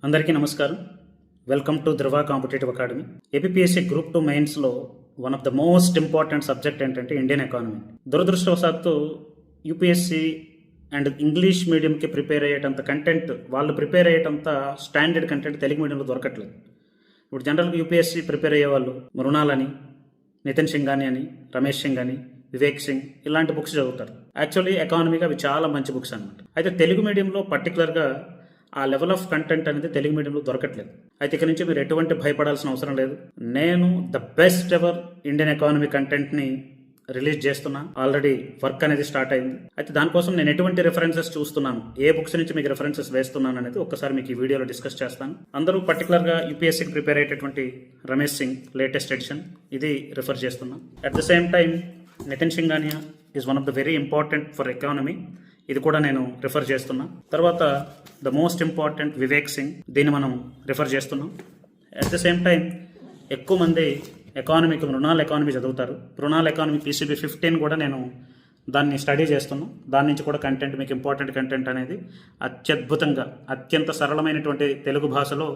అందరికీ నమస్కారం. Welcome to Dhruva competitive academy. APPSC group 2 మెయిన్స్లో one of the most important subject ఏంటంటే ఇండియన్ ఎకానమీ. దురదృష్టవశాత్తు యూపీఎస్సీ అండ్ ఇంగ్లీష్ మీడియంకి ప్రిపేర్ అయ్యేటంత కంటెంట్, వాళ్ళు ప్రిపేర్ అయ్యేటంత స్టాండర్డ్ కంటెంట్ తెలుగు మీడియంలో దొరకట్లేదు. ఇప్పుడు జనరల్గా యూపీఎస్సీ ప్రిపేర్ అయ్యే వాళ్ళు మృణాలని, నితిన్ సింఘాని అని, రమేష్ సింగ్ అని, వివేక్ సింగ్ ఇలాంటి బుక్స్ చదువుతారు. యాక్చువల్లీ ఎకానమీగా అవి చాలా మంచి బుక్స్ అనమాట. అయితే తెలుగు మీడియంలో పర్టికులర్గా ఆ లెవెల్ ఆఫ్ కంటెంట్ అనేది తెలుగు మీడియంలో దొరకట్లేదు. అయితే ఇక్కడ నుంచి మీరు ఎటువంటి భయపడాల్సిన అవసరం లేదు. నేను the best ever Indian economy కంటెంట్ని రిలీజ్ చేస్తున్నా. ఆల్రెడీ వర్క్ అనేది స్టార్ట్ అయింది. అయితే దానికోసం నేను ఎటువంటి రిఫరెన్సెస్ చూస్తున్నాను, ఏ బుక్స్ నుంచి మీకు రిఫరెన్సెస్ వేస్తున్నాను అనేది ఒక్కసారి మీకు ఈ వీడియోలో డిస్కస్ చేస్తాను. అందరూ పర్టికులర్గా యూపీఎస్సీకి ప్రిపేర్ అయ్యేటటువంటి రమేష్ సింగ్ లేటెస్ట్ ఎడిషన్ ఇది రిఫర్ చేస్తున్నాను. At the same time Nitin Singhania is one of the very important for economy, ఇది కూడా నేను రిఫర్ చేస్తున్నా. తర్వాత the most important Vivek Singh, దీన్ని మనం రిఫర్ చేస్తున్నాం. అట్ ద సేమ్ టైం ఎక్కువ మంది ఎకానమీకి మృణాల్ ఎకానమీ చదువుతారు. మృణాల్ ఎకానమీ PCB 15 కూడా నేను దాన్ని స్టడీ చేస్తున్నాను. దాని నుంచి కూడా కంటెంట్, మీకు ఇంపార్టెంట్ కంటెంట్ అనేది అత్యద్భుతంగా, అత్యంత సరళమైనటువంటి తెలుగు భాషలో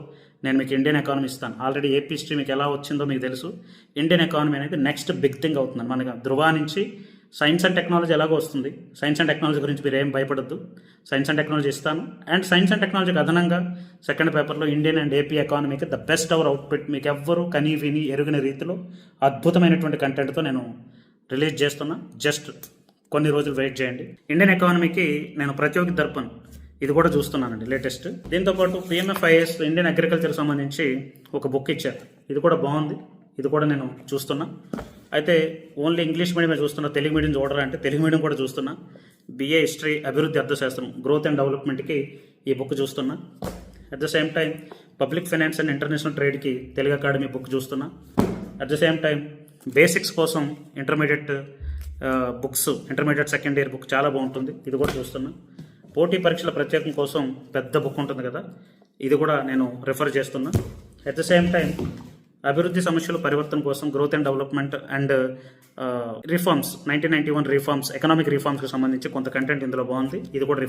నేను మీకు ఇండియన్ ఎకానమీ ఇస్తాను. ఆల్రెడీ ఏపీ హిస్టరీ మీకు ఎలా వచ్చిందో మీకు తెలుసు. ఇండియన్ ఎకానమీ అనేది నెక్స్ట్ బిగ్ థింగ్ అవుతుంది. మనకి ధృవ నుంచి సైన్స్ అండ్ టెక్నాలజీ ఎలాగో వస్తుంది. సైన్స్ అండ్ టెక్నాలజీ గురించి మీరు ఏం భయపడద్దు. సైన్స్ అండ్ టెక్నాలజీ ఇస్తాను. అండ్ సైన్స్ అండ్ టెక్నాలజీకి అదనంగా సెకండ్ పేపర్లో ఇండియన్ అండ్ ఏపీ ఎకానమీకి ద బెస్ట్ అవర్ అవుట్పుట్, మీకు ఎవ్వరూ కనీ విని ఎరుగిన రీతిలో అద్భుతమైనటువంటి కంటెంట్తో నేను రిలీజ్ చేస్తున్నా. జస్ట్ కొన్ని రోజులు వెయిట్ చేయండి. ఇండియన్ ఎకానమీకి నేను ప్రతియోగి దర్పణ్ ఇది కూడా చూస్తున్నానండి లేటెస్ట్. దీంతోపాటు PMFIS ఇండియన్ అగ్రికల్చర్ సంబంధించి ఒక బుక్ ఇచ్చారు. ఇది కూడా బాగుంది. ఇది కూడా నేను చూస్తున్నా. అయితే ఓన్లీ ఇంగ్లీష్ మీడియమే చూస్తున్నా, తెలుగు మీడియం చూడరా అంటే తెలుగు మీడియం కూడా చూస్తున్నా. BA హిస్టరీ, అభివృద్ధి అర్థశాస్త్రం, గ్రోత్ అండ్ డెవలప్మెంట్కి ఈ బుక్ చూస్తున్నా. At the same time public finance and international ట్రేడ్కి తెలుగు అకాడమీ బుక్ చూస్తున్నా. At the same time basics కోసం intermediate books, intermediate second year book చాలా బాగుంటుంది, ఇది కూడా చూస్తున్నా. పోటీ పరీక్షల ప్రత్యేకం కోసం పెద్ద బుక్ ఉంటుంది కదా, ఇది కూడా నేను రిఫర్ చేస్తున్నా. అట్ ద సేమ్ టైం అభివృద్ధి సమస్యలు పరివర్తన కోసం growth and development and reforms, 1991 reforms, economic రిఫార్మ్స్కి సంబంధించి కొంత కంటెంట్ ఇందులో బాగుంది, ఇది కూడా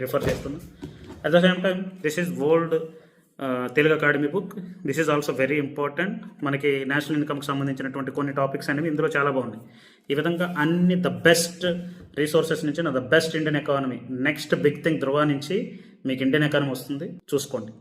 రిఫర్ చేస్తున్నా. At the same time this is world Telugu Akademi book. This is also very important. మనకి నేషనల్ ఇన్కమ్కి సంబంధించినటువంటి కొన్ని టాపిక్స్ అనేవి ఇందులో చాలా బాగున్నాయి. ఈ విధంగా అన్ని ద బెస్ట్ రిసోర్సెస్ నుంచి the best Indian economy, next big thing Dhruva నుంచి మీకు ఇండియన్ ఎకానమీ వస్తుంది, చూసుకోండి.